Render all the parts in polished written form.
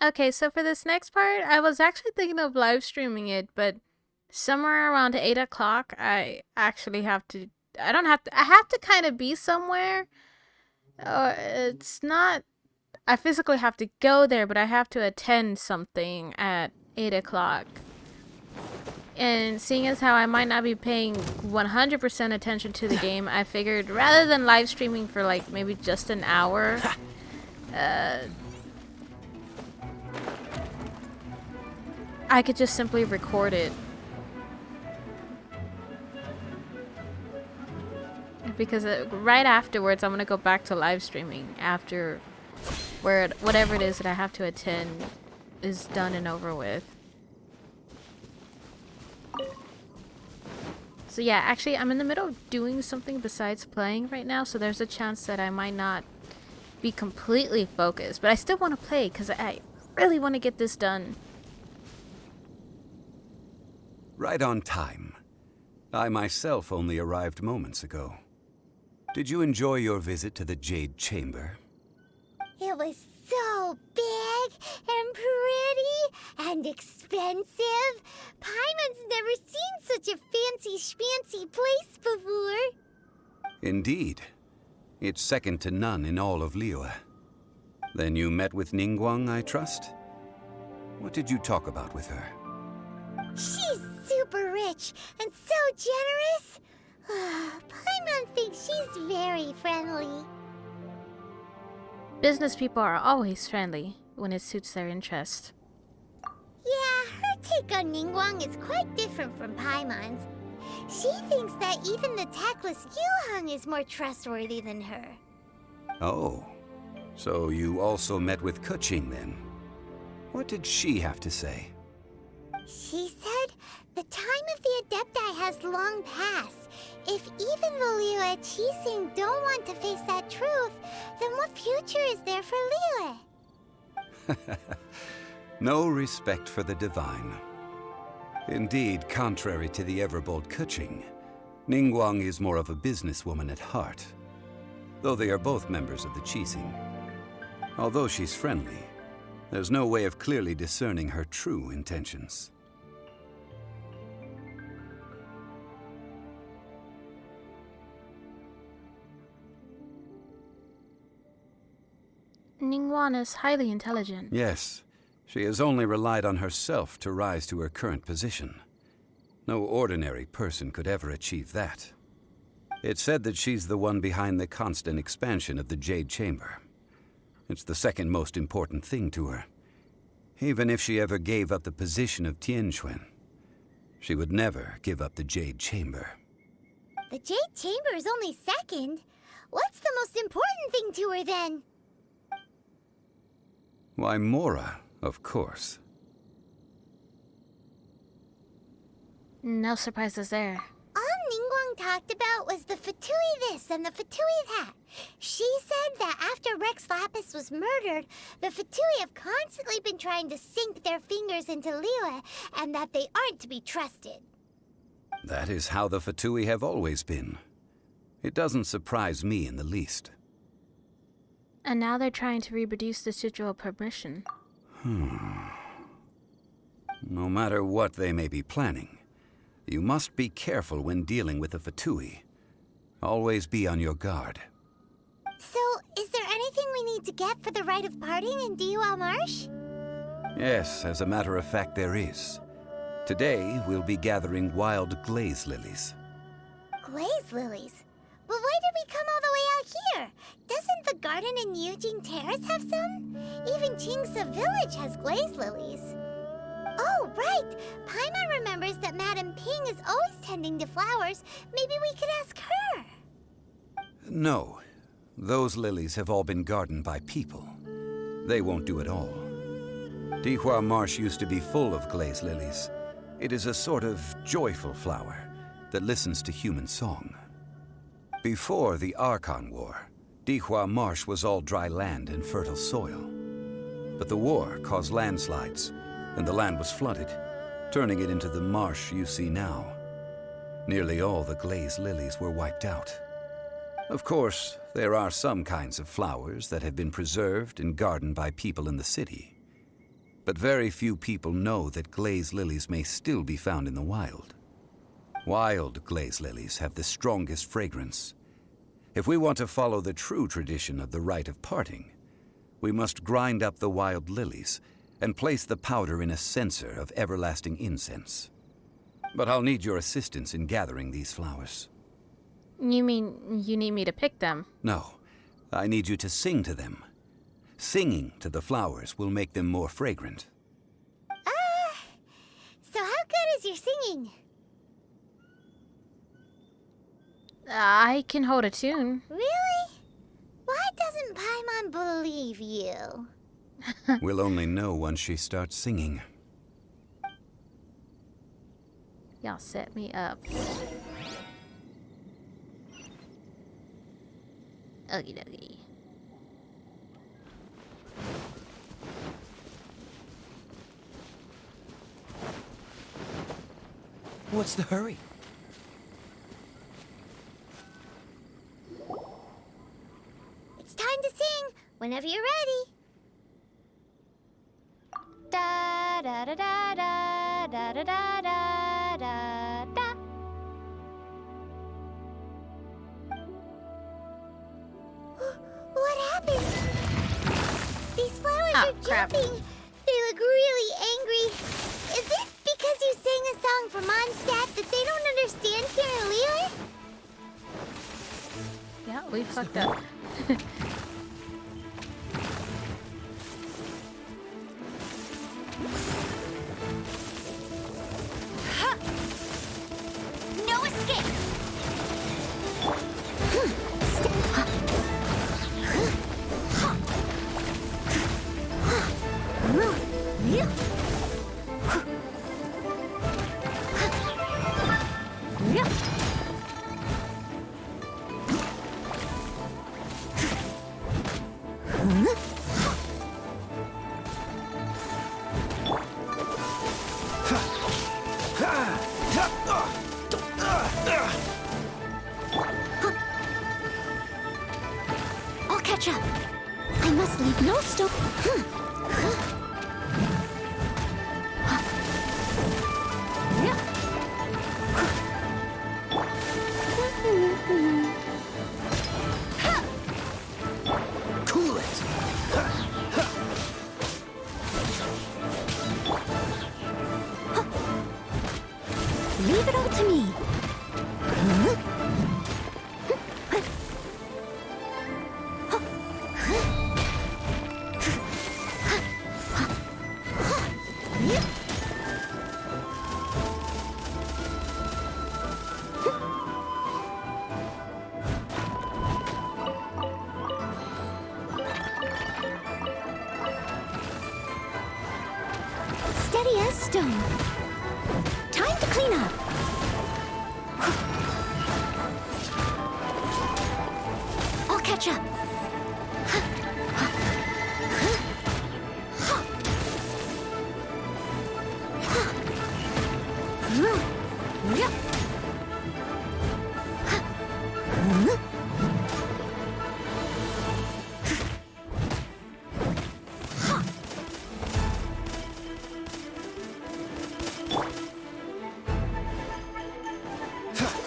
Okay, so for this next part, I was actually thinking of live streaming it, but somewhere around 8 o'clock, I actually have to. I don't have to. I have to kind of be somewhere. It's not. I physically have to go there, but I have to attend something at 8 o'clock. And seeing as how I might not be paying 100% attention to the game, I figured rather than live streaming for like maybe just an hour, uh, I could just simply record it. Because right afterwards, I'm gonna go back to live streaming after whatever it is that I have to attend is done and over with. So yeah, actually, I'm in the middle of doing something besides playing right now, so there's a chance that I might not be completely focused, but I still want to play because I really want to get this done. Right on time. I myself only arrived moments ago. Did you enjoy your visit to the Jade Chamber? It was so big and pretty and expensive. Paimon's never seen such a fancy schmancy place before. Indeed. It's second to none in all of Liyue. Then you met with Ningguang, I trust? What did you talk about with her? She's super rich and so generous. Paimon thinks she's very friendly. Business people are always friendly when it suits their interest. Yeah, her take on Ningguang is quite different from Paimon's. She thinks that even the tactless Yuheng is more trustworthy than her. Oh, so you also met with Keqing then? What did she have to say? She said the time of the Adepti has long passed. If even the Liyue Qixing don't want to face that truth, then what future is there for Liyue? No respect for the divine. Indeed, contrary to the ever-bold Keqing, Ningguang is more of a businesswoman at heart, though they are both members of the Qixing. Although she's friendly, there's no way of clearly discerning her true intentions. Ningguang is highly intelligent. Yes, she has only relied on herself to rise to her current position. No ordinary person could ever achieve that. It's said that she's the one behind the constant expansion of the Jade Chamber. It's the second most important thing to her. Even if she ever gave up the position of Tianquan, she would never give up the Jade Chamber. The Jade Chamber is only second. What's the most important thing to her then? Why, Mora, of course. No surprises there. All Ningguang talked about was the Fatui this and the Fatui that. She said that after Rex Lapis was murdered, the Fatui have constantly been trying to sink their fingers into Liyue, and that they aren't to be trusted. That is how the Fatui have always been. It doesn't surprise me in the least. And now they're trying to reproduce the Sigil of Permission. No matter what they may be planning, you must be careful when dealing with the Fatui. Always be on your guard. So, is there anything we need to get for the rite of parting in Dihua Marsh? Yes, as a matter of fact, there is. Today, we'll be gathering wild glaze lilies. Glaze lilies? But why did we come all the way out here? Doesn't the garden in Yujing Terrace have some? Even Qingse Village has glaze lilies. Oh, right! Paimon remembers that Madame Ping is always tending to flowers. Maybe we could ask her. No. Those lilies have all been gardened by people. They won't do it all. Dihua Marsh used to be full of glaze lilies. It is a sort of joyful flower that listens to human song. Before the Archon War, Dihua Marsh was all dry land and fertile soil. But the war caused landslides, and the land was flooded, turning it into the marsh you see now. Nearly all the glaze lilies were wiped out. Of course, there are some kinds of flowers that have been preserved and gardened by people in the city. But very few people know that glaze lilies may still be found in the wild. Wild glaze lilies have the strongest fragrance. If we want to follow the true tradition of the rite of parting, we must grind up the wild lilies and place the powder in a censer of everlasting incense. But I'll need your assistance in gathering these flowers. You mean you need me to pick them? No, I need you to sing to them. Singing to the flowers will make them more fragrant. So how good is your singing? I can hold a tune. Really? Why doesn't Paimon believe you? We'll only know once she starts singing. Y'all set me up. Okie dokie. What's the hurry? It's time to sing whenever you're ready. Da da da da da da da da da da da. What happened? These flowers Oh, are crap. jumping. They look really angry. Is it because you sang a song for Mondstadt that they don't understand here in Liyue? Yeah, we fucked up. No escape! I'll catch up. I must leave no stone. Cool it! Leave it all to me. Steady as stone. Time to clean up. I'll catch up.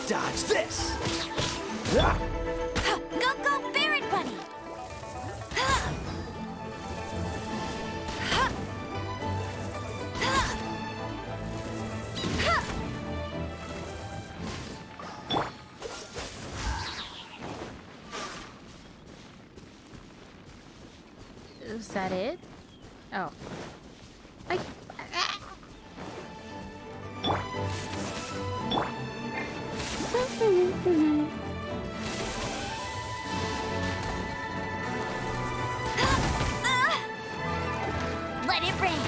Dodge this! Go, go, Barret Bunny! Is that it? Oh. I... Let it rain!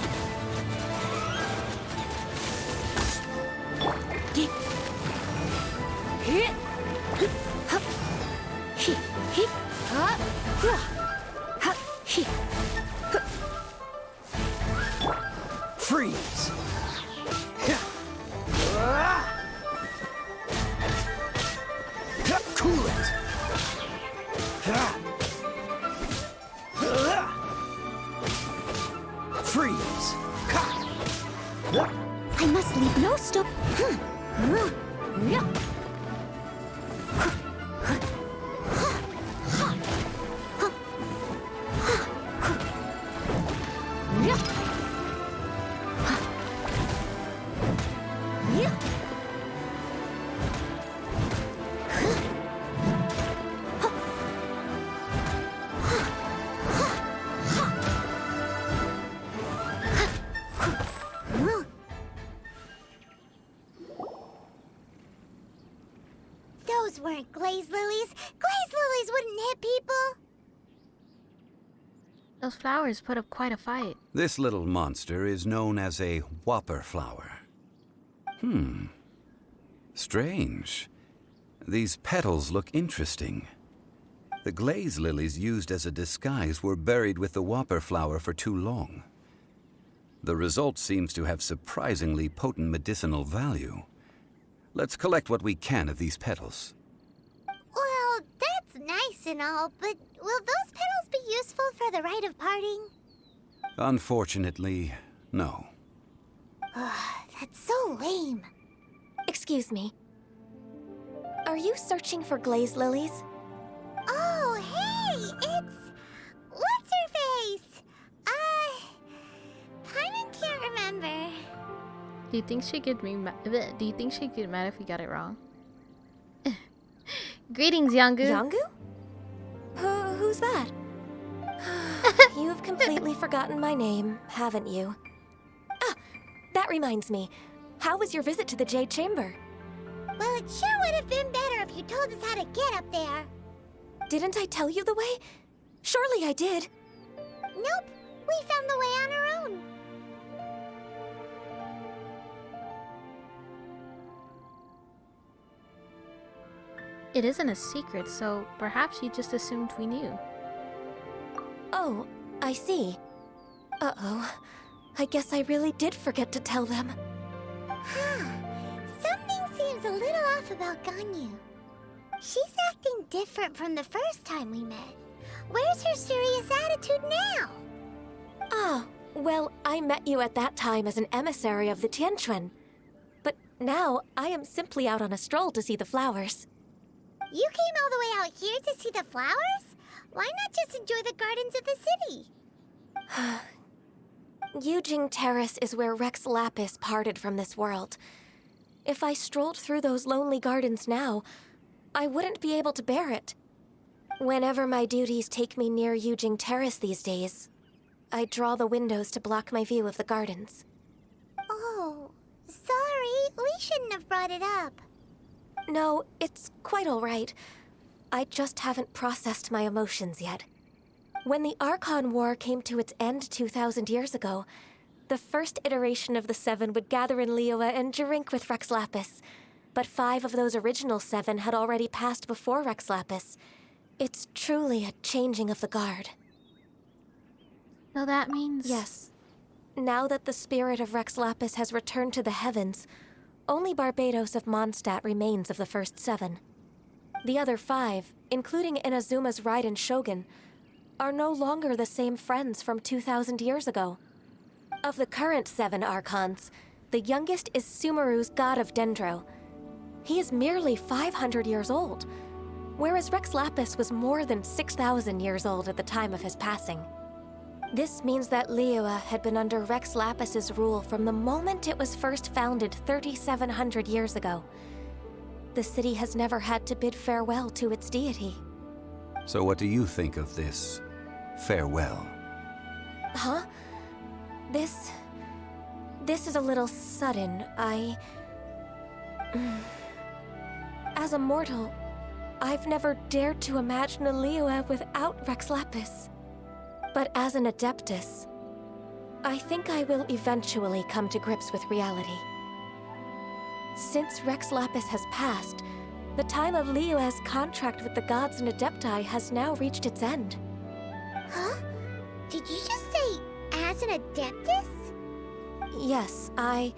Freeze! Cool it! Freeze! I must leave no stone. Those weren't glaze lilies. Glaze lilies wouldn't hit people. Those flowers put up quite a fight. This little monster is known as a whopper flower. Strange. These petals look interesting. The glaze lilies used as a disguise were buried with the whopper flower for too long. The result seems to have surprisingly potent medicinal value. Let's collect what we can of these petals. Well, that's nice and all, but will those petals be useful for the rite of parting? Unfortunately, no. That's so lame. Excuse me. Are you searching for glaze lilies? Oh, hey, it's... What's-her-face? Paimon can't remember. Do you think she'd get Do you think she'd get mad if we got it wrong? Greetings, Yangu. Yangu? Who's that? You have completely forgotten my name, haven't you? Ah, that reminds me. How was your visit to the Jade Chamber? Well, it sure would have been better if you told us how to get up there. Didn't I tell you the way? Surely I did. Nope, we found the way on our own. It isn't a secret, so perhaps you just assumed we knew. Oh, I see. Uh-oh. I guess I really did forget to tell them. Something seems a little off about Ganyu. She's acting different from the first time we met. Where's her serious attitude now? Ah, well, I met you at that time as an emissary of the Tianquan. But now, I am simply out on a stroll to see the flowers. You came all the way out here to see the flowers? Why not just enjoy the gardens of the city? Yujing Terrace is where Rex Lapis parted from this world. If I strolled through those lonely gardens now, I wouldn't be able to bear it. Whenever my duties take me near Yujing Terrace these days, I draw the windows to block my view of the gardens. Oh, sorry. We shouldn't have brought it up. No, it's quite all right. I just haven't processed my emotions yet. When the Archon War came to its end 2,000 years ago, the first iteration of the Seven would gather in Liyue and drink with Rex Lapis. But 5 of those original 7 had already passed before Rex Lapis. It's truly a changing of the guard. So that means... Yes. Now that the spirit of Rex Lapis has returned to the heavens, only Barbados of Mondstadt remains of the first 7. The other 5, including Inazuma's Rite and Shogun, are no longer the same friends from 2,000 years ago. Of the current 7 Archons, the youngest is Sumeru's god of Dendro. He is merely 500 years old, whereas Rex Lapis was more than 6,000 years old at the time of his passing. This means that Liyue had been under Rex Lapis's rule from the moment it was first founded 3,700 years ago. The city has never had to bid farewell to its deity. So what do you think of this farewell? Huh? This is a little sudden. As a mortal, I've never dared to imagine a Liyue without Rex Lapis. But as an Adeptus, I think I will eventually come to grips with reality. Since Rex Lapis has passed, the time of Liyue's contract with the gods and Adepti has now reached its end. Huh? Did you just say, as an Adeptus? Yes, I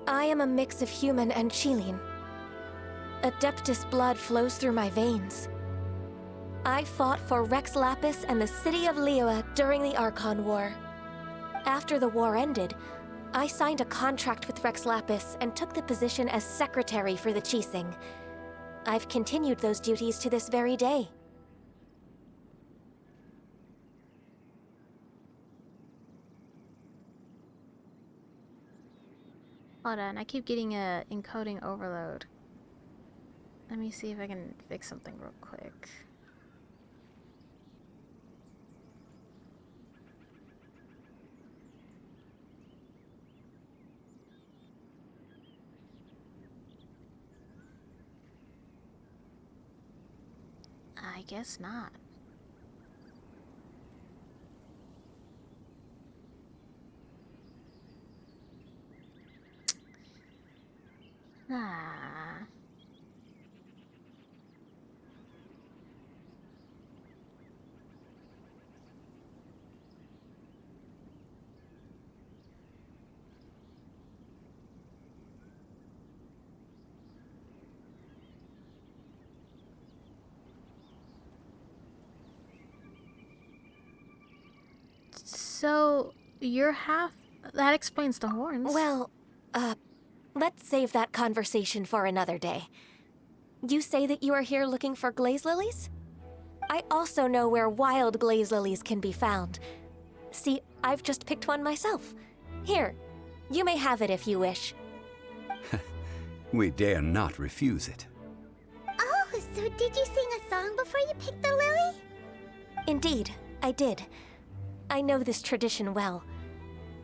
am a mix of human and Chilean. Adeptus blood flows through my veins. I fought for Rex Lapis and the city of Liyue during the Archon War. After the war ended, I signed a contract with Rex Lapis and took the position as secretary for the Qixing. I've continued those duties to this very day. Hold on, I keep getting a encoding overload. Let me see if I can fix something real quick. I guess not. Ah. So, you're half... That explains the horns. Well, let's save that conversation for another day. You say that you are here looking for glaze lilies? I also know where wild glaze lilies can be found. See, I've just picked one myself. Here, you may have it if you wish. We dare not refuse it. Oh, so did you sing a song before you picked the lily? Indeed, I did. I know this tradition well.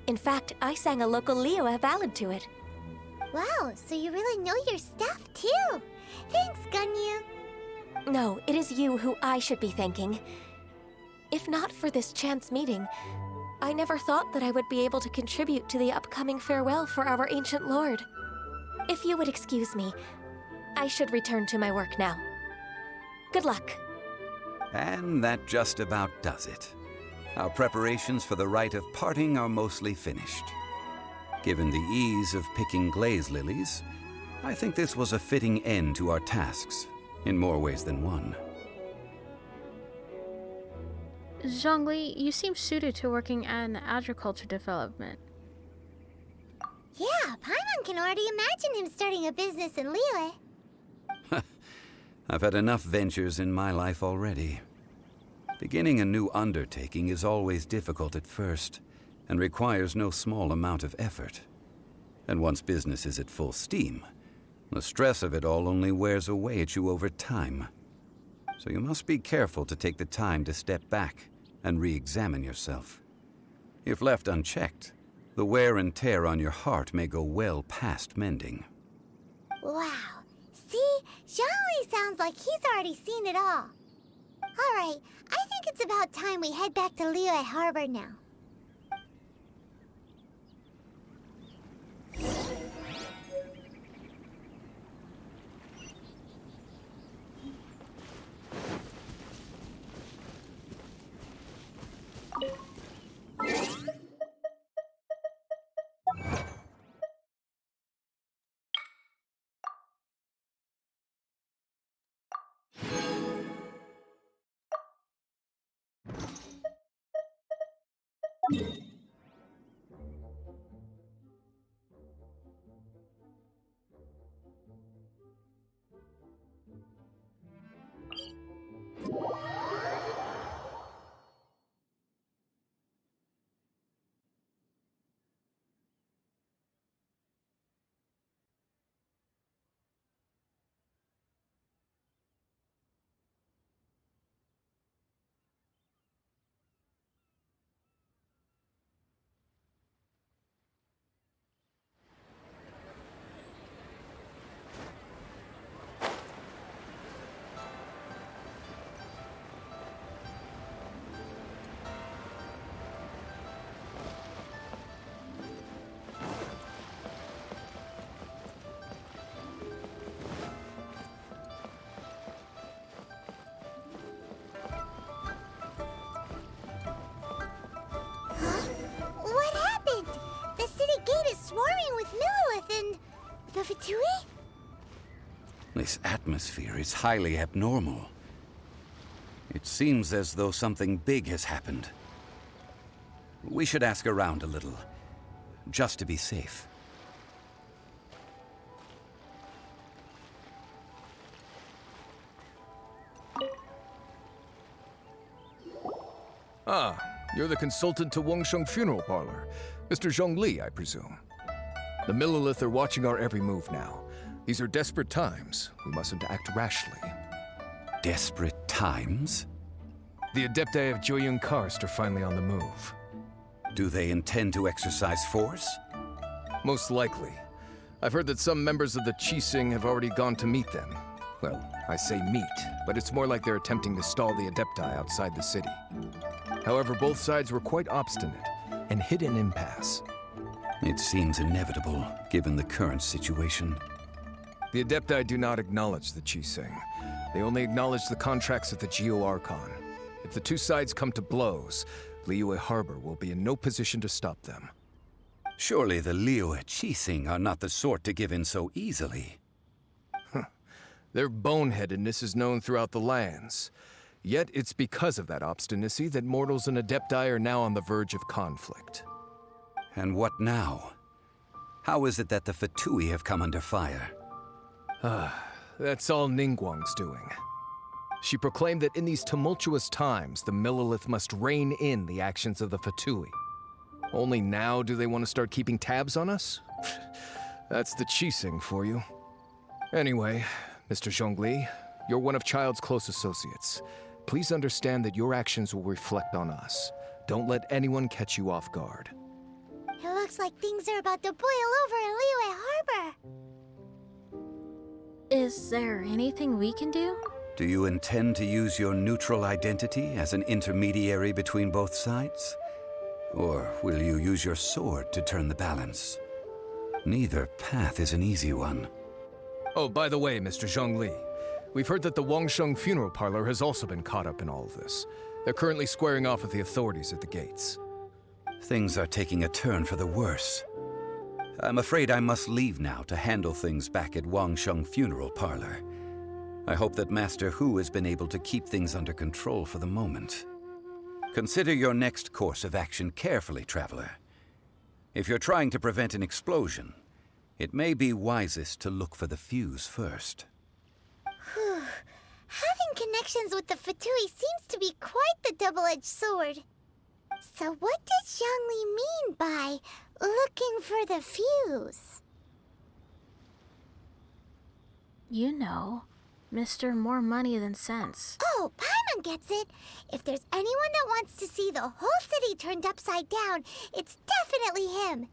In fact, I sang a local Liyue ballad to it. Wow, so you really know your stuff, too. Thanks, Gunyu. No, it is you who I should be thanking. If not for this chance meeting, I never thought that I would be able to contribute to the upcoming farewell for our ancient lord. If you would excuse me, I should return to my work now. Good luck. And that just about does it. Our preparations for the rite of parting are mostly finished. Given the ease of picking glaze lilies, I think this was a fitting end to our tasks, in more ways than one. Zhongli, you seem suited to working in agriculture development. Yeah, Paimon can already imagine him starting a business in Liyue. I've had enough ventures in my life already. Beginning a new undertaking is always difficult at first, and requires no small amount of effort. And once business is at full steam, the stress of it all only wears away at you over time. So you must be careful to take the time to step back and re-examine yourself. If left unchecked, the wear and tear on your heart may go well past mending. Wow. See? Zhongli sounds like he's already seen it all. Alright, I think it's about time we head back to Liyue Harbor now. What happened? The city gate is swarming with Millilith and... the Fatui? This atmosphere is highly abnormal. It seems as though something big has happened. We should ask around a little. just to be safe. Ah, you're the consultant to Wangsheng Funeral Parlor. Mr. Zhongli, I presume. The Millilith are watching our every move now. These are desperate times. We mustn't act rashly. Desperate times? The Adepti of Joyun Karst are finally on the move. Do they intend to exercise force? Most likely. I've heard that some members of the Qixing have already gone to meet them. Well, I say meet, but it's more like they're attempting to stall the Adepti outside the city. However, both sides were quite obstinate and hit an impasse. It seems inevitable, given the current situation. The Adepti do not acknowledge the Qixing. They only acknowledge the contracts of the Geo-Archon. If the two sides come to blows, Liyue Harbor will be in no position to stop them. Surely the Liyue Qixing are not the sort to give in so easily. Their boneheadedness is known throughout the lands. Yet it's because of that obstinacy that mortals and Adepti are now on the verge of conflict. And what now? How is it that the Fatui have come under fire? That's all Ningguang's doing. She proclaimed that in these tumultuous times, the Millilith must rein in the actions of the Fatui. Only now do they want to start keeping tabs on us? That's the Qixing for you. Anyway, Mr. Zhongli, you're one of Childe's close associates. Please understand that your actions will reflect on us. Don't let anyone catch you off guard. It looks like things are about to boil over in Liyue Harbor. Is there anything we can do? Do you intend to use your neutral identity as an intermediary between both sides? Or will you use your sword to turn the balance? Neither path is an easy one. Oh, by the way, Mr. Zhongli, we've heard that the Wangsheng Funeral Parlor has also been caught up in all of this. They're currently squaring off with the authorities at the gates. Things are taking a turn for the worse. I'm afraid I must leave now to handle things back at Wangsheng Funeral Parlor. I hope that Master Hu has been able to keep things under control for the moment. Consider your next course of action carefully, Traveler. If you're trying to prevent an explosion, it may be wisest to look for the fuse first. Whew. Having connections with the Fatui seems to be quite the double-edged sword. So what does Zhongli mean by looking for the fuse? You know, Mr. More Money Than Sense. Oh, Paimon gets it. If there's anyone that wants to see the whole city turned upside down, it's definitely him.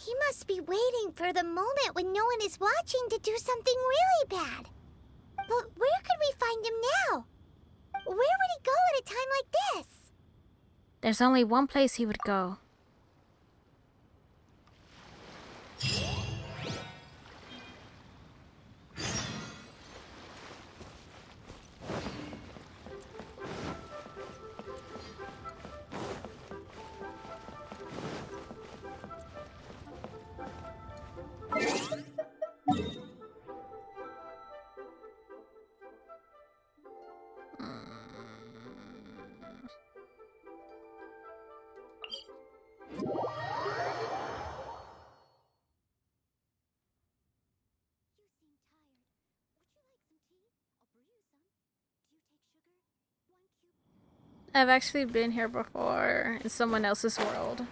He must be waiting for the moment when no one is watching to do something really bad. But where could we find him now? Where would he go at a time like this? There's only one place he would go. I've actually been here before in someone else's world.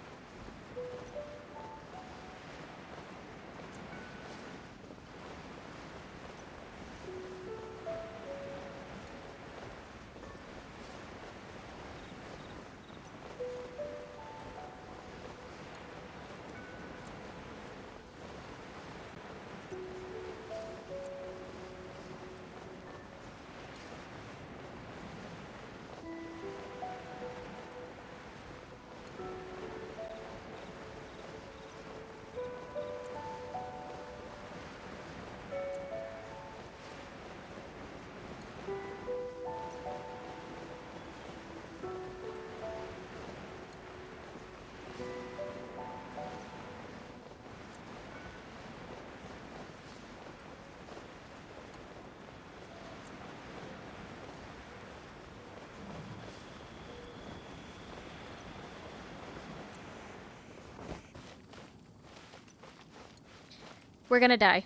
We're gonna die.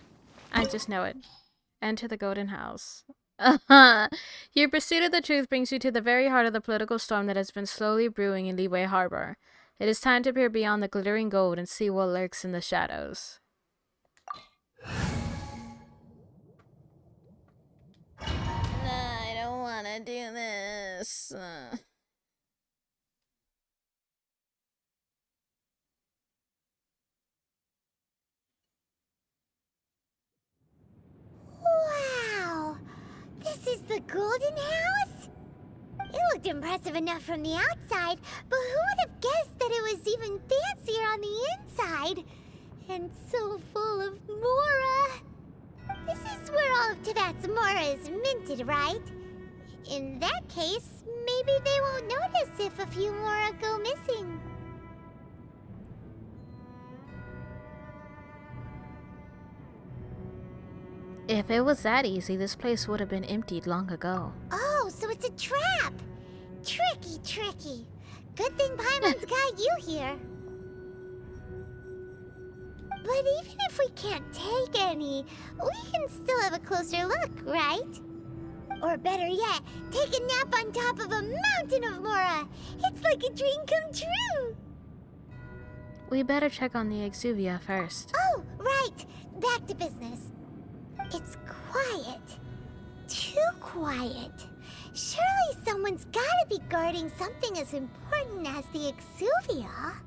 I just know it. Enter the Golden House. Your pursuit of the truth brings you to the very heart of the political storm that has been slowly brewing in Liyue Harbor. It is time to peer beyond the glittering gold and see what lurks in the shadows. I don't want to do this. Wow! This is the Golden House? It looked impressive enough from the outside, but who would have guessed that it was even fancier on the inside? And so full of Mora! This is where all of Teyvat's Mora is minted, right? In that case, maybe they won't notice if a few Mora go missing. If it was that easy, this place would have been emptied long ago. Oh, so it's a trap! Tricky, tricky. Good thing Paimon's got you here. But even if we can't take any, we can still have a closer look, right? Or better yet, take a nap on top of a mountain of Mora. It's like a dream come true. We better check on the Exuvia first. Oh, right. Back to business. It's quiet. Too quiet. Surely someone's gotta be guarding something as important as the Exuvia.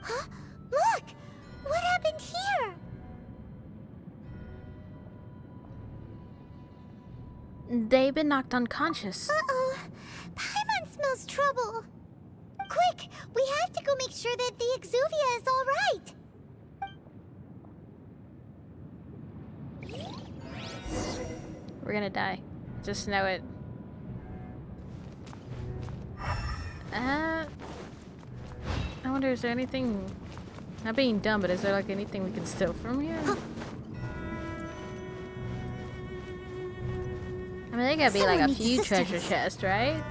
Huh? Look! What happened here? They've been knocked unconscious. Uh-oh. Paimon smells trouble. Quick! We have to go make sure that the Exuvia is all right. We're gonna die. Just know it. I wonder, is there anything... Not being dumb, but is there like anything we can steal from here? I mean, there gotta be like a few treasure chests, right?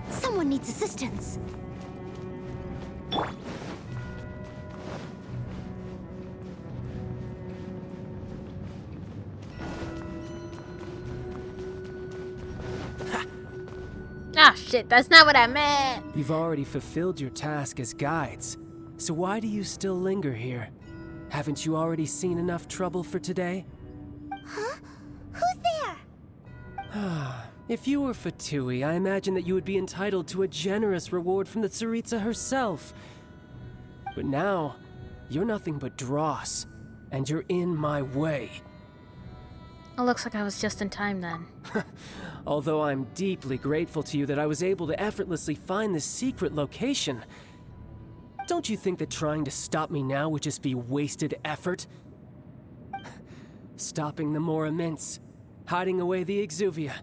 Someone needs assistance. Ah, shit, that's not what I meant! You've already fulfilled your task as guides, so why do you still linger here? Haven't you already seen enough trouble for today? Huh? Who's there? If you were Fatui, I imagine that you would be entitled to a generous reward from the Tsaritsa herself. But now, you're nothing but dross, and you're in my way. It looks like I was just in time then. Although I'm deeply grateful to you that I was able to effortlessly find this secret location, don't you think that trying to stop me now would just be wasted effort? Stopping the Mora Mints, hiding away the Exuvia.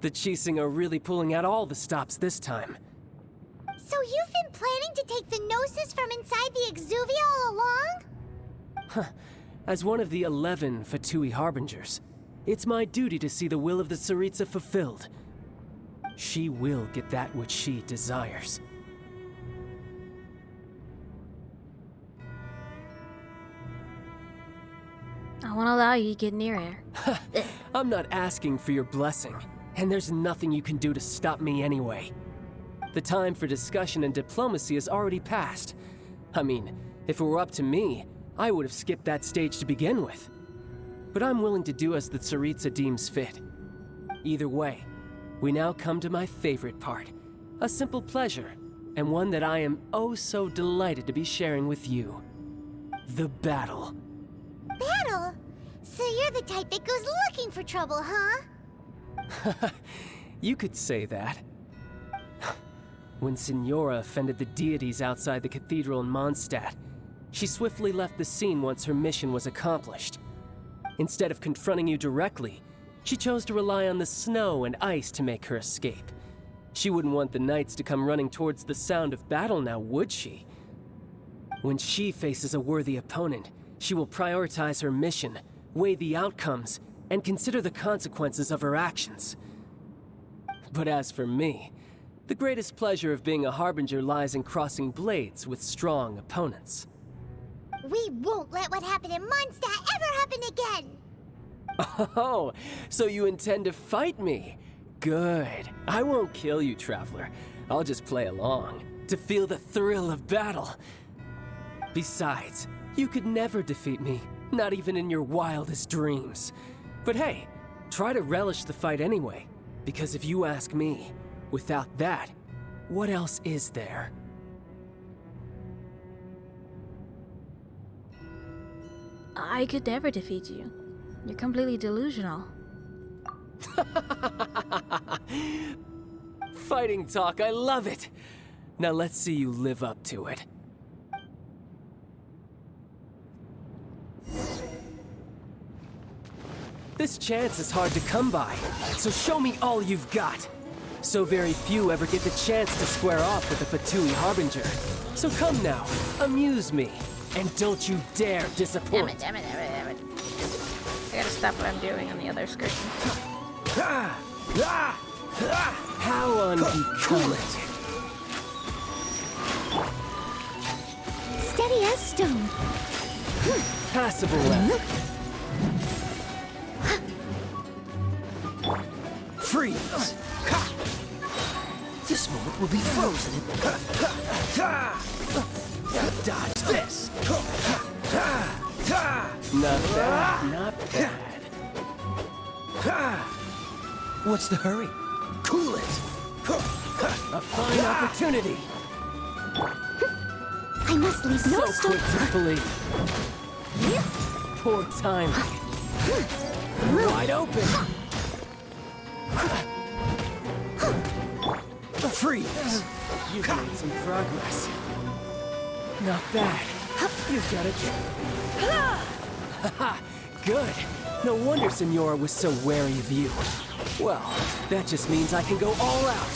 The Chising are really pulling out all the stops this time. So you've been planning to take the Gnosis from inside the Exuvia all along? As one of the 11 Fatui Harbingers, it's my duty to see the will of the Tsaritsa fulfilled. She will get that which she desires. I won't allow you to get near her. I'm not asking for your blessing, and there's nothing you can do to stop me anyway. The time for discussion and diplomacy has already passed. I mean, if it were up to me, I would have skipped that stage to begin with. But I'm willing to do as the Tsaritsa deems fit. Either way, we now come to my favorite part. A simple pleasure, and one that I am oh so delighted to be sharing with you. The battle. Battle? So you're the type that goes looking for trouble, huh? You could say that. When Signora offended the deities outside the cathedral in Mondstadt, she swiftly left the scene once her mission was accomplished. Instead of confronting you directly, she chose to rely on the snow and ice to make her escape. She wouldn't want the knights to come running towards the sound of battle now, would she? When she faces a worthy opponent, she will prioritize her mission, weigh the outcomes, and consider the consequences of her actions. But as for me, The greatest pleasure of being a harbinger lies in crossing blades with strong opponents. We won't let what happened in Mondstadt ever happen again! Oh, so you intend to fight me? Good. I won't kill you, Traveler. I'll just play along, to feel the thrill of battle. Besides, you could never defeat me, not even in your wildest dreams. But hey, try to relish the fight anyway, because if you ask me, without that, what else is there? I could never defeat you. You're completely delusional. Fighting talk, I love it! Now let's see you live up to it. This chance is hard to come by, so show me all you've got. So very few ever get the chance to square off with the Fatui Harbinger. So come now, amuse me, and don't you dare disappoint. Damn it. I gotta stop what I'm doing on the other excursion. How unbecoming. Steady as stone. Passable left. Freeze! This moment will be frozen in... Dodge this! Not bad, not bad. What's the hurry? Cool it! A fine opportunity. I must leave no So stone. quick to believe. Poor timing. Wide open. Freeze! You've made some progress. Not bad. You've got it. Haha, good. No wonder Senora was so wary of you. Well, that just means I can go all out.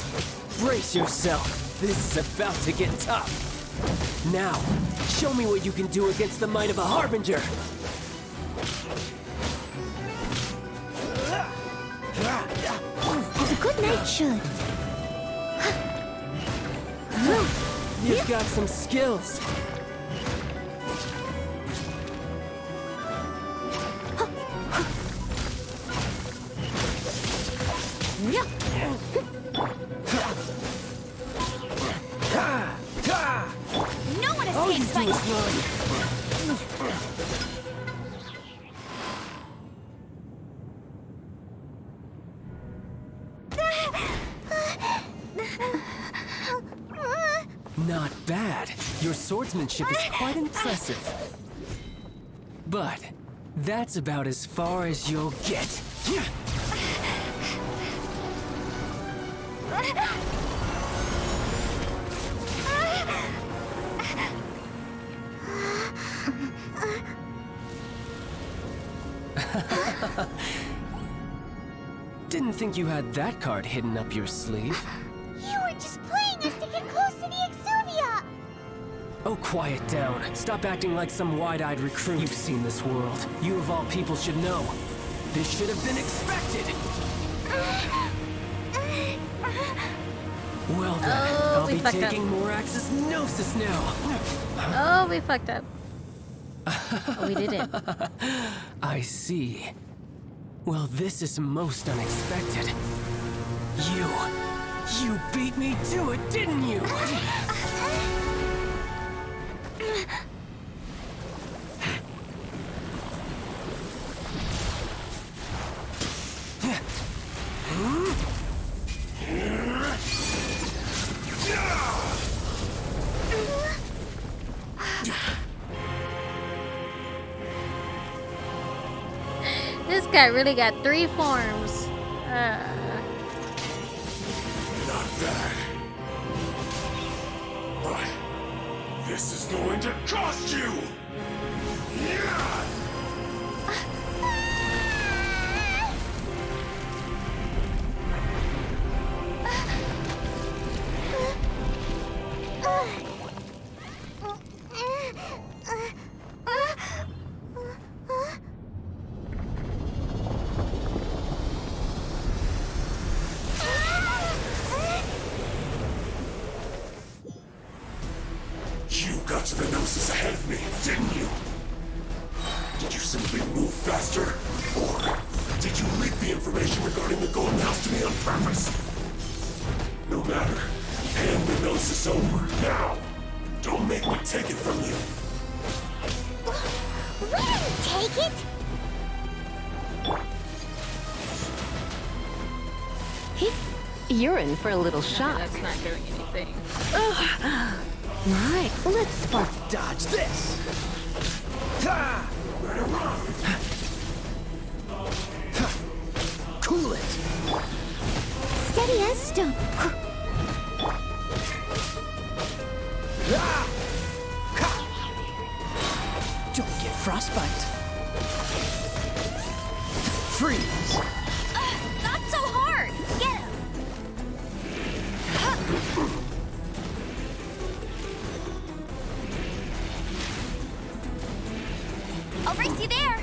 Brace yourself. This is about to get tough. Now, show me what you can do against the might of a Harbinger. As a good knight should. You've got some skills. No one All you escapes do fight. is run. Not bad. Your swordsmanship is quite impressive. But that's about as far as you'll get. Didn't think you had that card hidden up your sleeve. You were just playing us to get close to the Exuvia! Oh, quiet down. Stop acting like some wide-eyed recruit. You've seen this world. You of all people should know. This should have been expected. Well then, Oh, I'll we be fucked up. taking Morax's Gnosis now. Oh, we fucked up. Oh, we did it. I see. Well, this is most unexpected. You beat me to it, didn't you? This guy really got 3 forms. Not bad. But this is going to cost you! Yeah! to the Gnosis ahead of me, didn't you? Did you simply move faster? Or did you leak the information regarding the Golden House to me on purpose? No matter. Hand the Gnosis over, now! Don't make me take it from you. We didn't take it! You're in for a little shock. That's not doing anything. Right, let's spark. Dodge this! Ha! Cool it! Steady as stone. Ah! Ha! Don't get frostbite. Freeze! Not so hard! Get him! I'll race you there!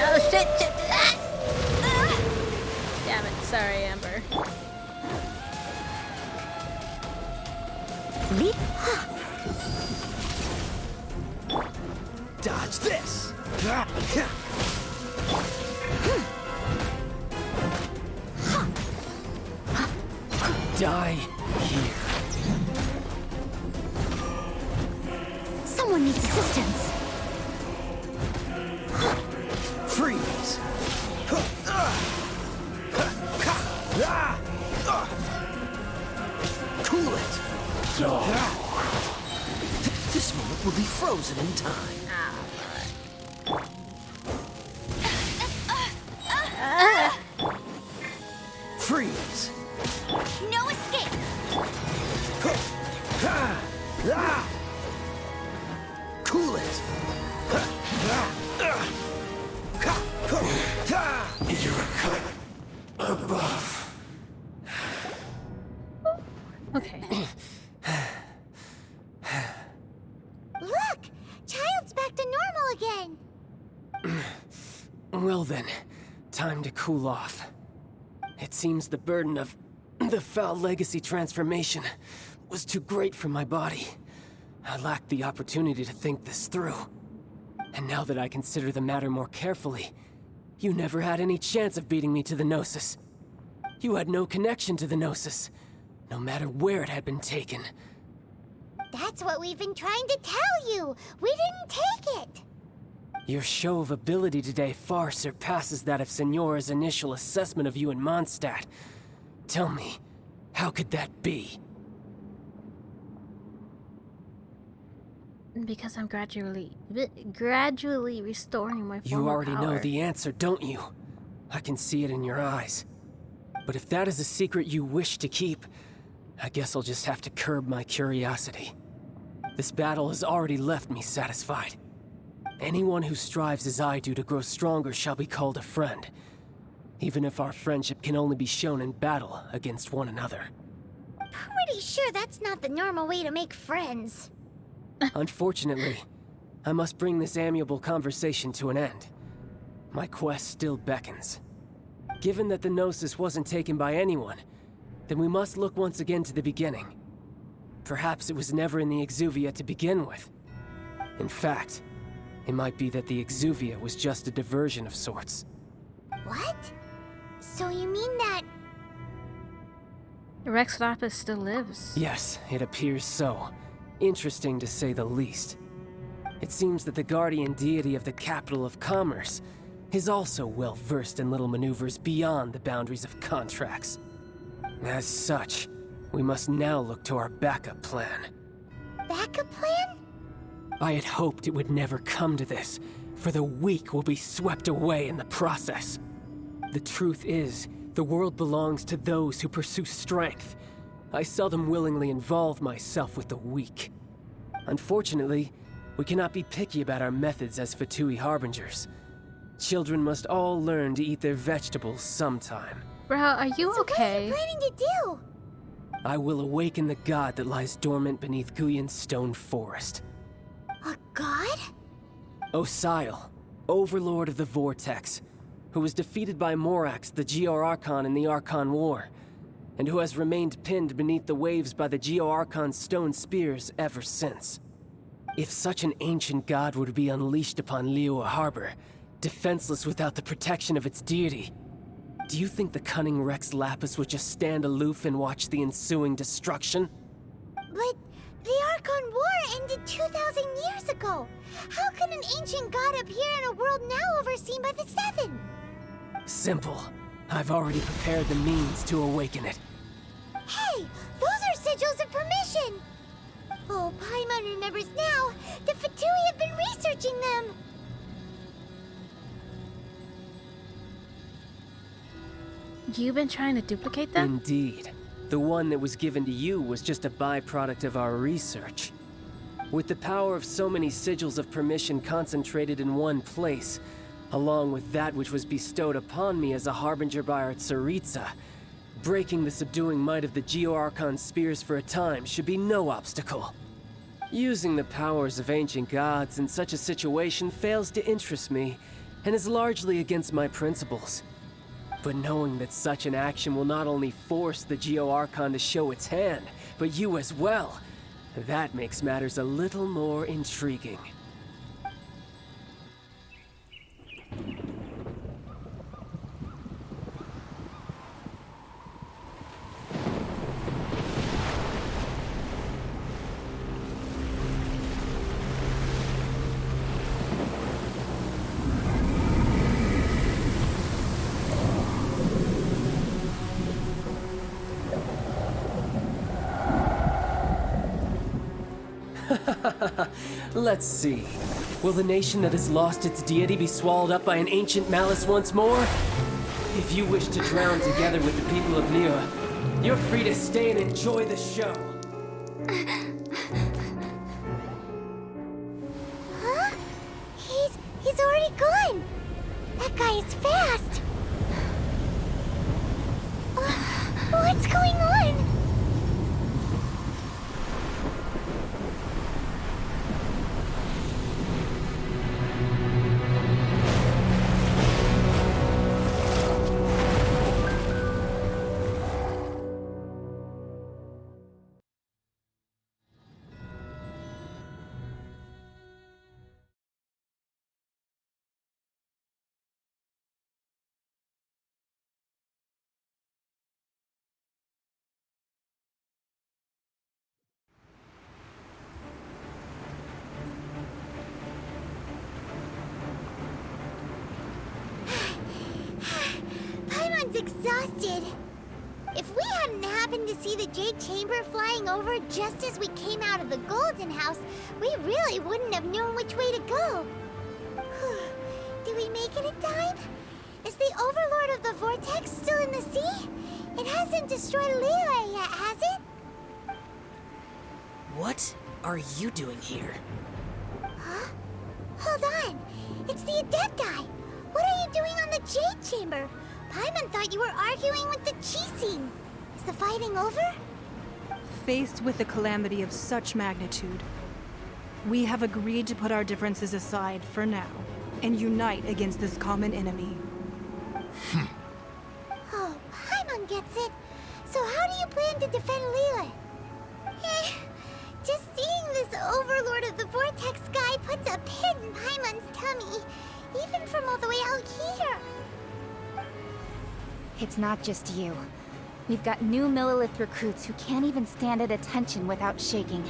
Oh shit! Ah! Damn it! Sorry, Amber. Leap. Dodge this! Die here. Someone needs assistance. Freeze! Cool it! This moment will be frozen in time. Freeze! No escape! Cool it! You're a cut above. Okay. Look! Childe's back to normal again! Well then, time to cool off. It seems the burden of the foul legacy transformation was too great for my body. I lacked the opportunity to think this through. And now that I consider the matter more carefully, you never had any chance of beating me to the Gnosis. You had no connection to the Gnosis, no matter where it had been taken. That's what we've been trying to tell you! We didn't take it! Your show of ability today far surpasses that of Signora's initial assessment of you in Mondstadt. Tell me, how could that be? Because I'm gradually restoring my former You already know power. the answer, don't you? I can see it in your eyes. But if that is a secret you wish to keep, I guess I'll just have to curb my curiosity. This battle has already left me satisfied. Anyone who strives as I do to grow stronger shall be called a friend, even if our friendship can only be shown in battle against one another. Pretty sure that's not the normal way to make friends. Unfortunately, I must bring this amiable conversation to an end. My quest still beckons. Given that the Gnosis wasn't taken by anyone, then we must look once again to the beginning. Perhaps it was never in the Exuvia to begin with. In fact, it might be that the Exuvia was just a diversion of sorts. What? So you mean that... Rex Lapis still lives. Yes, it appears so. Interesting to say the least. It seems that the guardian deity of the capital of commerce is also well versed in little maneuvers beyond the boundaries of contracts. As such, we must now look to our backup plan. backup plan? I had hoped it would never come to this, for the weak will be swept away in the process. The truth is, the world belongs to those who pursue strength. I seldom willingly involve myself with the weak. Unfortunately, we cannot be picky about our methods as Fatui Harbingers. Children must all learn to eat their vegetables sometime. Bro, are you okay? What are you planning to do? I will awaken the god that lies dormant beneath Guyon's stone forest. A god? Osial, overlord of the Vortex, who was defeated by Morax, the GR Archon in the Archon War. and who has remained pinned beneath the waves by the Geo-Archon's stone spears ever since. If such an ancient god were to be unleashed upon Liyue Harbor, defenseless without the protection of its deity, do you think the cunning Rex Lapis would just stand aloof and watch the ensuing destruction? But the Archon War ended 2,000 years ago. How can an ancient god appear in a world now overseen by the Seven? Simple. I've already prepared the means to awaken it. Hey, those are sigils of permission! Oh, Paimon remembers now. The Fatui have been researching them. You've been trying to duplicate them? Indeed. The one that was given to you was just a byproduct of our research. With the power of so many sigils of permission concentrated in one place, along with that which was bestowed upon me as a harbinger by our Tsaritsa, breaking the subduing might of the Geo-Archon spears for a time should be no obstacle. Using the powers of ancient gods in such a situation fails to interest me, and is largely against my principles. But knowing that such an action will not only force the Geo-Archon to show its hand, but you as well, that makes matters a little more intriguing. Let's see. Will the nation that has lost its deity be swallowed up by an ancient malice once more? If you wish to drown together with the people of Liyue, you're free to stay and enjoy the show. Huh? He's already gone. That guy is fast. What's going on? Paimon's exhausted. If we hadn't happened to see the Jade Chamber flying over just as we came out of the Golden House, we really wouldn't have known which way to go. Did we make it in time? Is the Overlord of the Vortex still in the sea? It hasn't destroyed Liyue yet, has it? What are you doing here? Huh? Hold on. It's the Adepti. What are you doing on the Jade Chamber? Paimon thought you were arguing with the Chising. Is the fighting over? Faced with a calamity of such magnitude, we have agreed to put our differences aside for now and unite against this common enemy. Oh, Paimon gets it. So how do you plan to defend Liyue? Just seeing this Overlord of the Vortex guy puts a pit in Paimon's tummy, even from all the way out here. It's not just you. We've got new Millilith recruits who can't even stand at attention without shaking.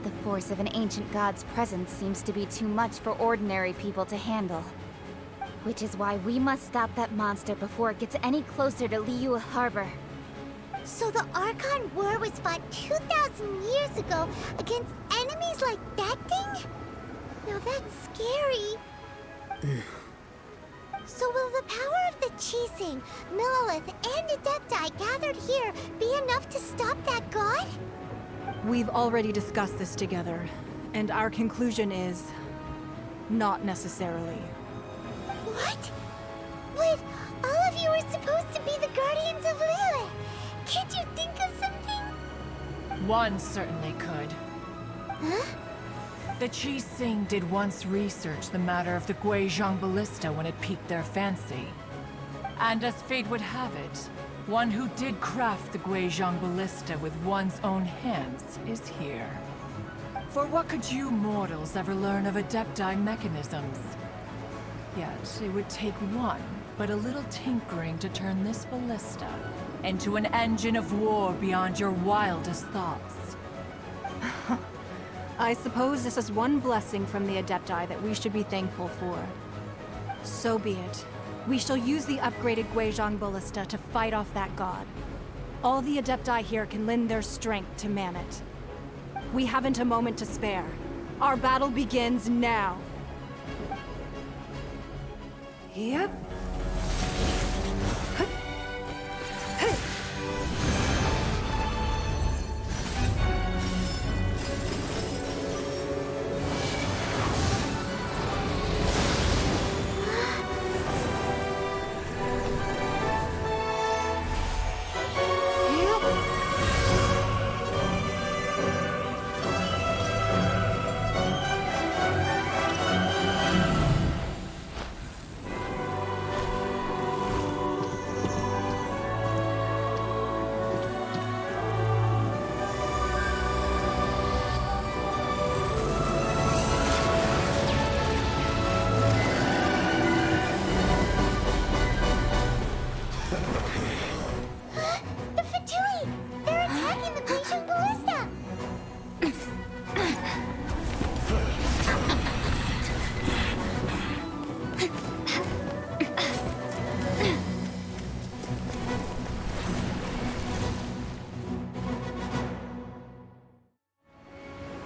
The force of an ancient god's presence seems to be too much for ordinary people to handle. Which is why we must stop that monster before it gets any closer to Liyue Harbor. So the Archon War was fought 2,000 years ago against enemies like that thing? Now that's scary. So will the power of the Chising, Millilith, and Adepti gathered here be enough to stop that god? We've already discussed this together, and our conclusion is... not necessarily. What? But all of you are supposed to be the guardians of Liyue. Can't you think of something? One certainly could. Huh? The Chising did once research the matter of the Guizhong ballista when it piqued their fancy. And as fate would have it, One who did craft the Guizhong Ballista with one's own hands is here. For what could you mortals ever learn of Adepti mechanisms? Yet, it would take one, but a little tinkering to turn this ballista into an engine of war beyond your wildest thoughts. I suppose this is one blessing from the Adepti that we should be thankful for. So be it. We shall use the upgraded Guizhong Ballista to fight off that god. All the Adepti here can lend their strength to man it. We haven't a moment to spare. Our battle begins now. Yep.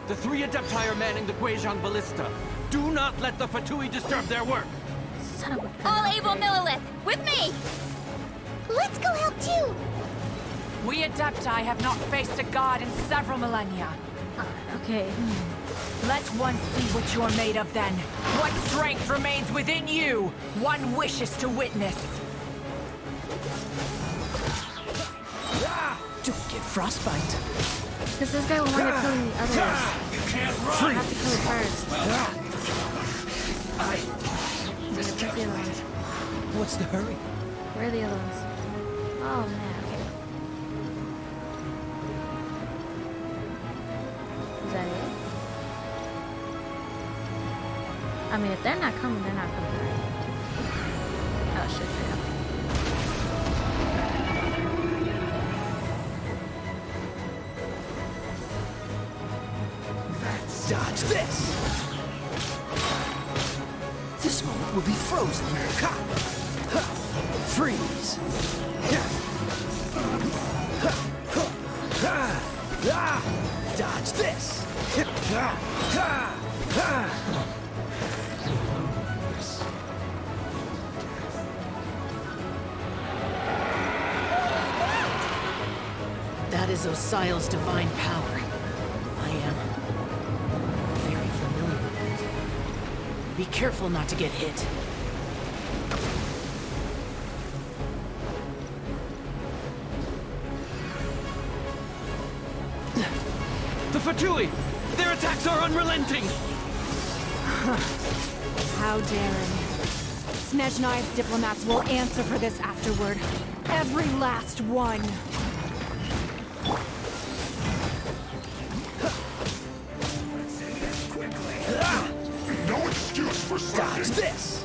The 3 Adepti are manning the Guizhong Ballista. Do not let the Fatui disturb their work! Son of a All able Millelith, with me! Let's go help too! We Adepti have not faced a god in several millennia. Okay. Let one see what you're made of then. What strength remains within you? One wishes to witness. Don't get frostbite. Because this guy will wind up killing the others. You can't I run! have to kill it first. Where's the other ones? What's the hurry? Where are the other ones? Oh man, okay. Is that it? I mean, if they're not coming, they're not coming, right? Oh shit, yeah. Dodge this! This moment will be frozen. Ha! Ha! Freeze! Ha! Ha! Ha! Ha! Dodge this! Ha! Ha! Ha! That is Osial's divine power. I am very familiar with it. Be careful not to get hit. The Fatui! Their attacks are unrelenting! How daring. Snezhnai's diplomats will answer for this afterward. Every last one. No excuse for Dodge slacking! this!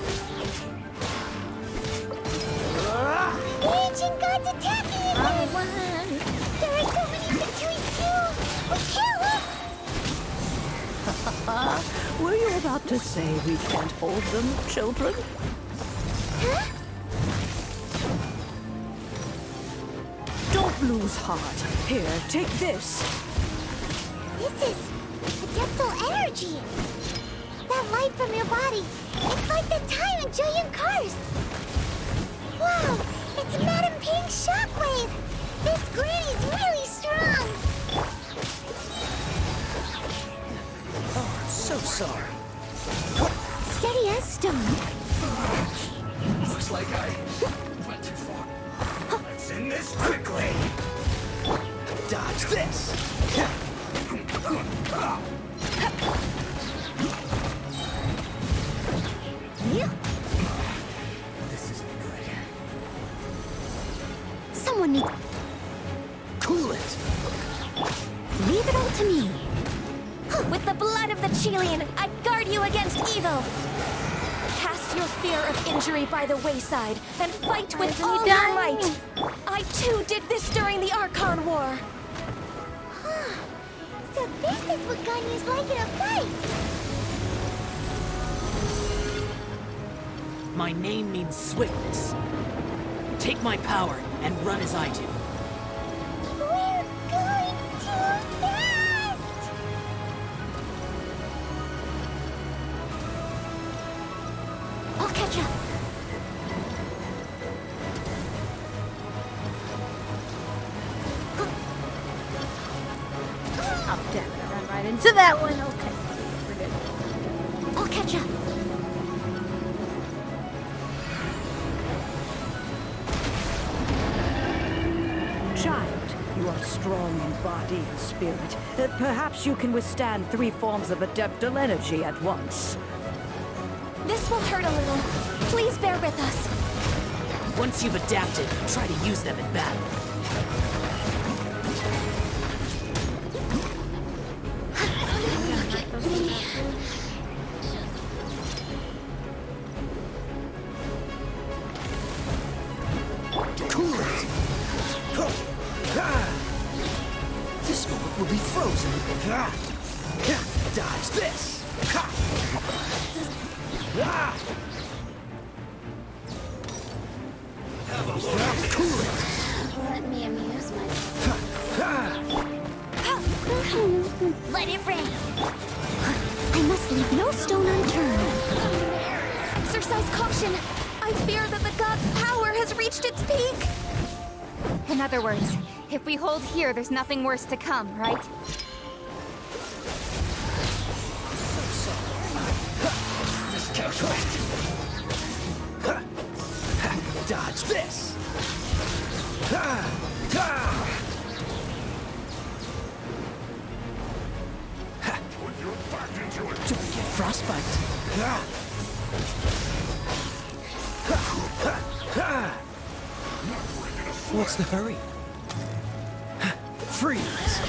The ancient gods attacking again! There are so many Fatui too! We can't look! Were you about to say we can't hold them, children? Huh? Don't lose heart. Here, take this. This is Adeptal energy! That light from your body, it's like the time in Julian Karst! Wow, it's Madame Ping's shockwave! This granny's really strong! Oh, I'm so sorry. Steady as stone. Looks like I went too far. Let's end this quickly! Dodge this! Someone Chilian, I guard you against evil! Cast your fear of injury by the wayside, and fight with all your might! I too did this during the Archon War! So this is what Ganyu's like in a fight! My name means swiftness. Take my power and run as I do. We're going too fast! I'll catch up. Oh, damn it. I ran right into that one. Okay. We're good. I'll catch up. Child, you are strong in body and spirit. Perhaps you can withstand 3 forms of adeptal energy at once. This will hurt a little. Please bear with us. Once you've adapted, try to use them in battle. This moment will be frozen. Dodge this. Let me amuse myself. Let it rain! I must leave no stone unturned. Exercise caution. I fear that the god's power has reached its peak. In other words, if we hold here, there's nothing worse to come, right? This can't wait. Dodge this. Don't get frostbite. What's the hurry? Freeze!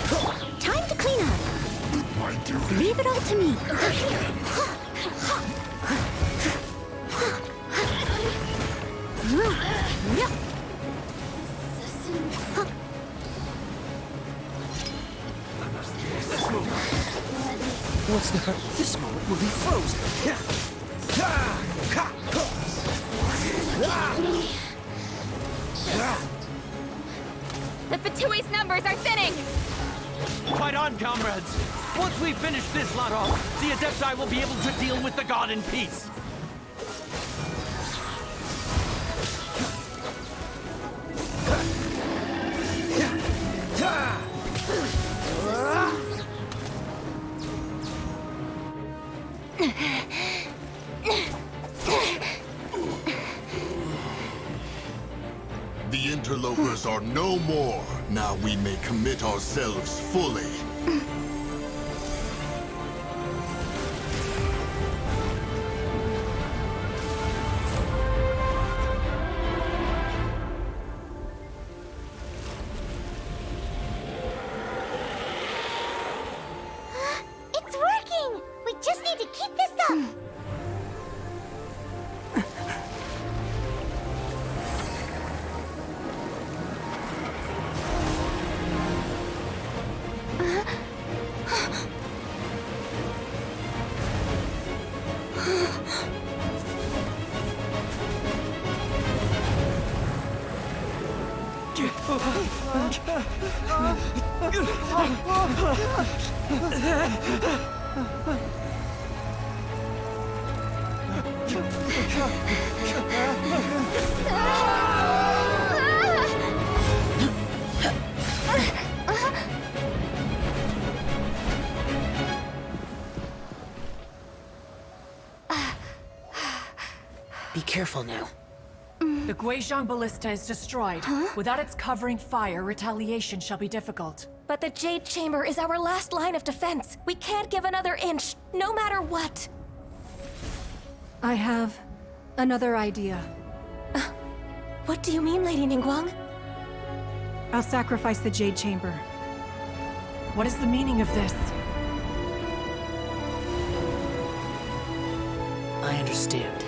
Time to clean up! Leave it all to me! What's the hurry? This moment will be frozen. The Fatui's numbers are thinning! Fight on, comrades! Once we finish this lot off, the Adepti will be able to deal with the god in peace. The interlopers are no more. Now we may commit ourselves fully. It's working! We just need to keep this up! Be careful now. The Guizhong Ballista is destroyed. Without its covering fire, retaliation shall be difficult. But the Jade Chamber is our last line of defense. We can't give another inch, no matter what. I have another idea. What do you mean, Lady Ningguang? I'll sacrifice the Jade Chamber. What is the meaning of this? I understand.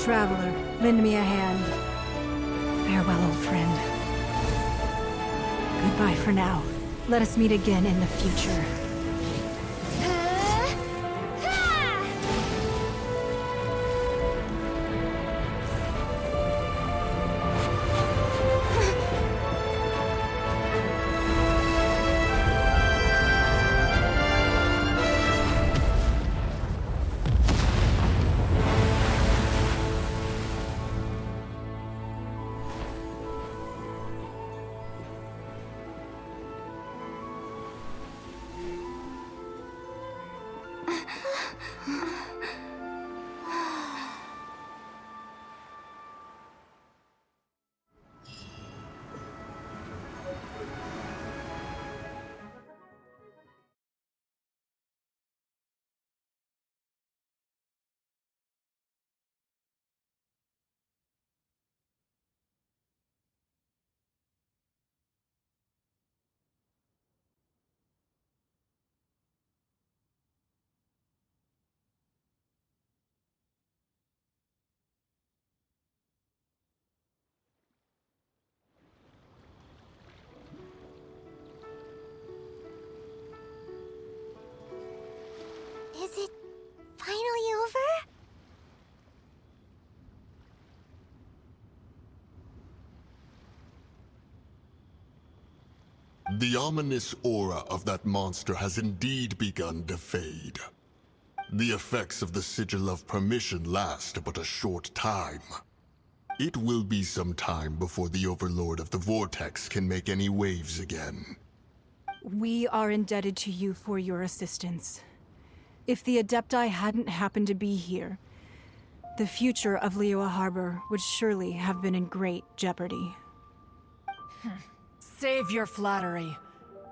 Traveler, lend me a hand. Farewell, old friend. Goodbye for now. Let us meet again in the future. Is it finally over? The ominous aura of that monster has indeed begun to fade. The effects of the Sigil of Permission last but a short time. It will be some time before the Overlord of the Vortex can make any waves again. We are indebted to you for your assistance. If the Adepti hadn't happened to be here, the future of Liyue Harbor would surely have been in great jeopardy. Save your flattery.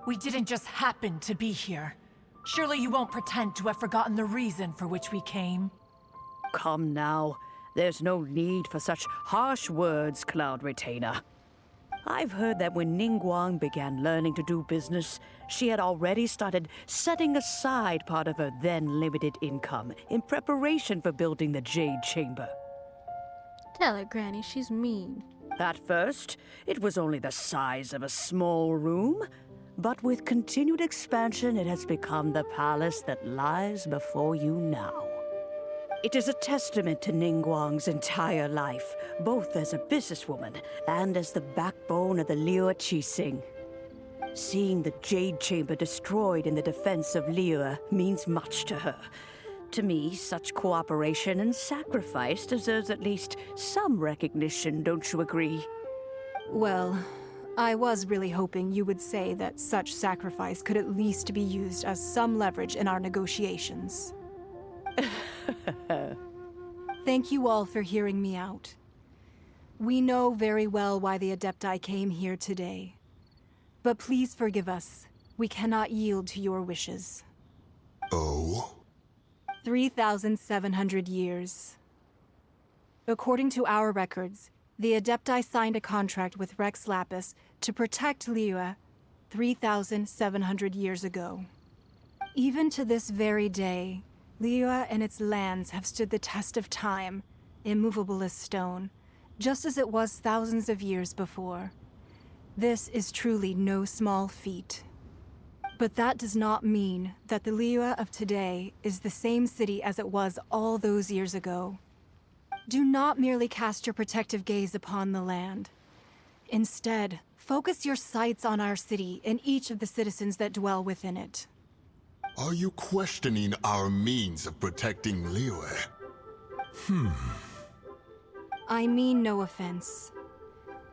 We didn't just happen to be here. Surely you won't pretend to have forgotten the reason for which we came. Come now. There's no need for such harsh words, Cloud Retainer. I've heard that when Ningguang began learning to do business, she had already started setting aside part of her then limited income in preparation for building the Jade Chamber. Tell her, Granny, she's mean. At first, it was only the size of a small room, but with continued expansion, it has become the palace that lies before you now. It is a testament to Ningguang's entire life, both as a businesswoman and as the backbone of the Liyue Qixing. Seeing the Jade Chamber destroyed in the defense of Liyue means much to her. To me, such cooperation and sacrifice deserves at least some recognition, don't you agree? Well, I was really hoping you would say that such sacrifice could at least be used as some leverage in our negotiations. Thank you all for hearing me out. We know very well why the Adepti came here today. But please forgive us. We cannot yield to your wishes. Oh? 3,700 years. According to our records, the Adepti signed a contract with Rex Lapis to protect Liyue 3,700 years ago. Even to this very day, Liyue and its lands have stood the test of time, immovable as stone, just as it was thousands of years before. This is truly no small feat. But that does not mean that the Liyue of today is the same city as it was all those years ago. Do not merely cast your protective gaze upon the land. Instead, focus your sights on our city and each of the citizens that dwell within it. Are you questioning our means of protecting Liyue? I mean no offense.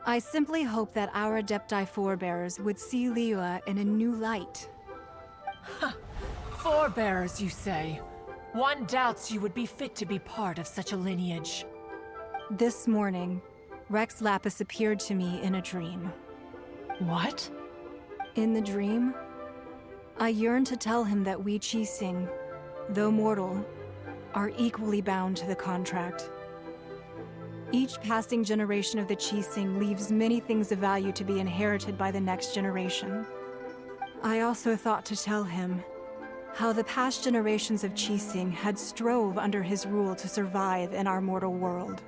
I simply hope that our Adepti forebears would see Liyue in a new light. Forebearers, you say? One doubts you would be fit to be part of such a lineage. This morning, Rex Lapis appeared to me in a dream. What? In the dream, I yearned to tell him that we Qixing, though mortal, are equally bound to the contract. Each passing generation of the Qixing leaves many things of value to be inherited by the next generation. I also thought to tell him How the past generations of Qixing had strove under his rule to survive in our mortal world,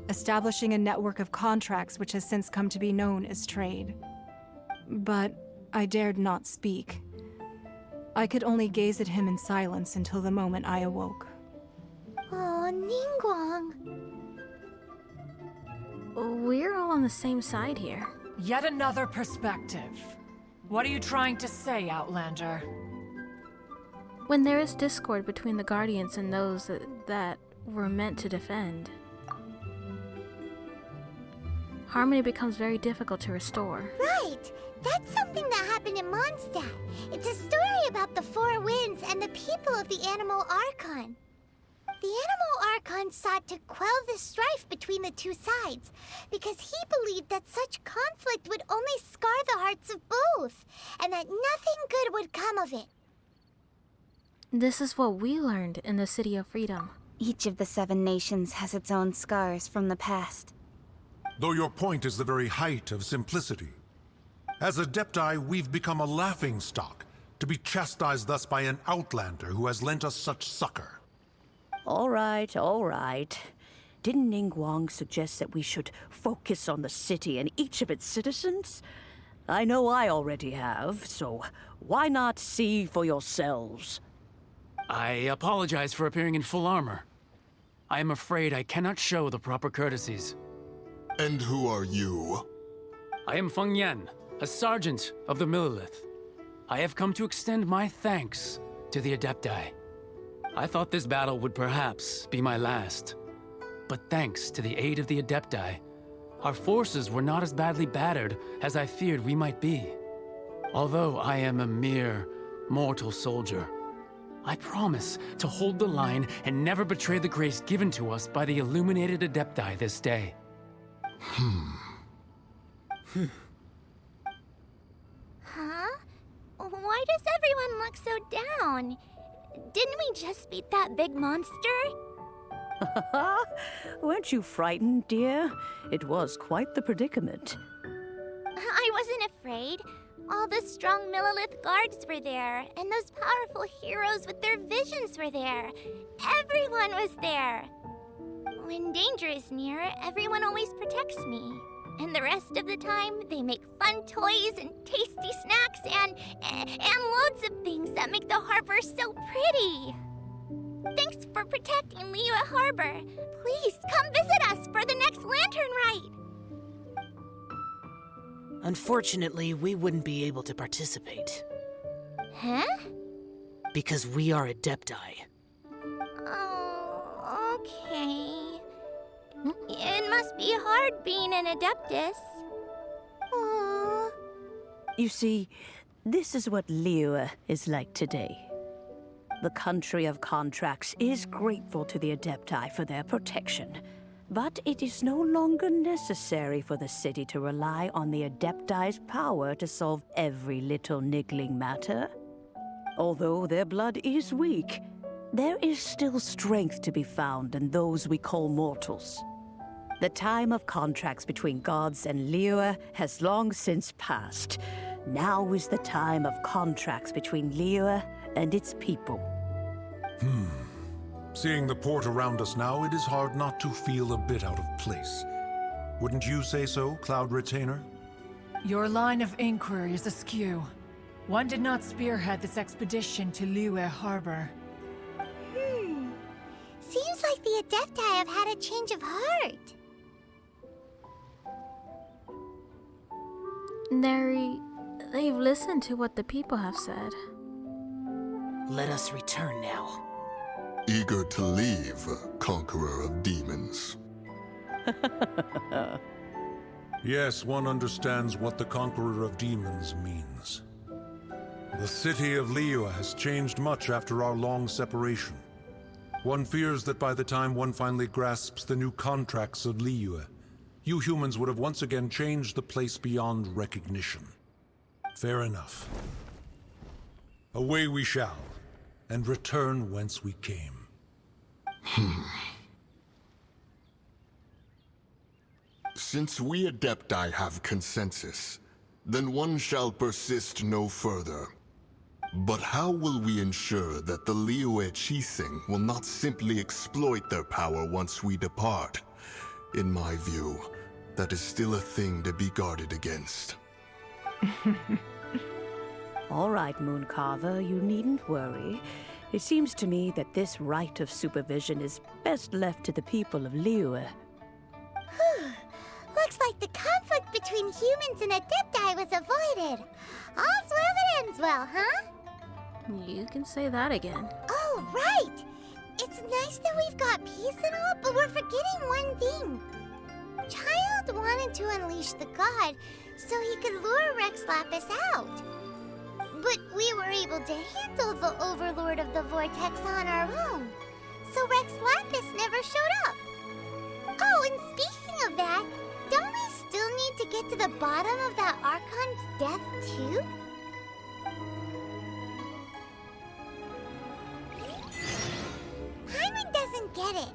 establishing a network of contracts which has since come to be known as trade. But I dared not speak. I could only gaze at him in silence until the moment I awoke. Oh, Ningguang. We're all on the same side here. Yet another perspective. What are you trying to say, Outlander? When there is discord between the Guardians and those that were meant to defend, harmony becomes very difficult to restore. Right! That's something that happened in Mondstadt. It's a story about the Four Winds and the people of the Animal Archon. The Animal Archon sought to quell the strife between the two sides, because he believed that such conflict would only scar the hearts of both, and that nothing good would come of it. This is what we learned in the City of Freedom. Each of the 7 nations has its own scars from the past. Though your point is the very height of simplicity. As Adepti, we've become a laughingstock, to be chastised thus by an outlander who has lent us such succor. All right, all right. Didn't Ningguang suggest that we should focus on the city and each of its citizens? I know I already have, so why not see for yourselves? I apologize for appearing in full armor. I am afraid I cannot show the proper courtesies. And who are you? I am Feng Yan, a sergeant of the Millelith. I have come to extend my thanks to the Adepti. I thought this battle would perhaps be my last. But thanks to the aid of the Adepti, our forces were not as badly battered as I feared we might be. Although I am a mere mortal soldier, I promise to hold the line and never betray the grace given to us by the illuminated Adepti this day. Huh? Why does everyone look so down? Didn't we just beat that big monster? Weren't you frightened, dear? It was quite the predicament. I wasn't afraid. All the strong Millelith guards were there, and those powerful heroes with their visions were there. Everyone was there. When danger is near, everyone always protects me. And the rest of the time, they make fun toys and tasty snacks and loads of things that make the harbor so pretty. Thanks for protecting Liyue Harbor. Please come visit us for the next lantern rite. Unfortunately, we wouldn't be able to participate. Huh? Because we are Adepti. Oh, okay. It must be hard being an Adeptus. Aww. You see, this is what Liyue is like today. The country of contracts is grateful to the Adepti for their protection, but it is no longer necessary for the city to rely on the Adepti's power to solve every little niggling matter. Although their blood is weak, there is still strength to be found in those we call mortals. The time of contracts between gods and Liyue has long since passed. Now is the time of contracts between Liyue and its people. Seeing the port around us now, it is hard not to feel a bit out of place. Wouldn't you say so, Cloud Retainer? Your line of inquiry is askew. One did not spearhead this expedition to Liyue Harbor. Seems like the Adepti have had a change of heart. They've listened to what the people have said. Let us return now. Eager to leave, Conqueror of Demons. Yes, one understands what the Conqueror of Demons means. The city of Liyue has changed much after our long separation. One fears that by the time one finally grasps the new contracts of Liyue, you humans would have once again changed the place beyond recognition. Fair enough. Away we shall, and return whence we came. Since we Adepti have consensus, then one shall persist no further. But how will we ensure that the Liyue Qixing will not simply exploit their power once we depart? In my view, that is still a thing to be guarded against. All right, Mooncarver, you needn't worry. It seems to me that this right of supervision is best left to the people of Liyue. Looks like the conflict between humans and Adepti was avoided. All's well that ends well, huh? You can say that again. Oh, right! It's nice that we've got peace and all, but we're forgetting one thing. Childe wanted to unleash the god so he could lure Rex Lapis out. But we were able to handle the Overlord of the Vortex on our own, so Rex Lapis never showed up. Oh, and speaking of that, don't we still need to get to the bottom of that Archon's death, too? Paimon doesn't get it.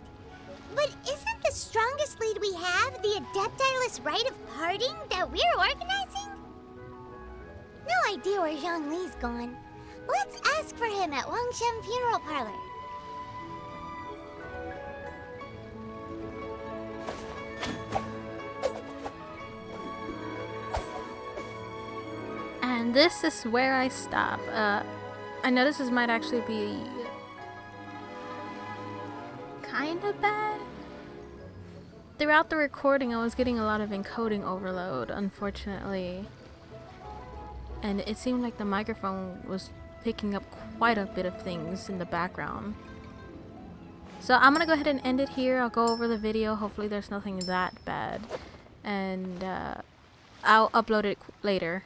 But isn't the strongest lead we have the Adepti-less rite of parting that we're organizing? No idea where Zhongli's gone. Let's ask for him at Wangshen Funeral Parlor. And this is where I stop. I know this might actually be kind of bad. Throughout the recording, I was getting a lot of encoding overload, unfortunately. And it seemed like the microphone was picking up quite a bit of things in the background. So I'm gonna go ahead and end it here. I'll go over the video. Hopefully there's nothing that bad. And I'll upload it later.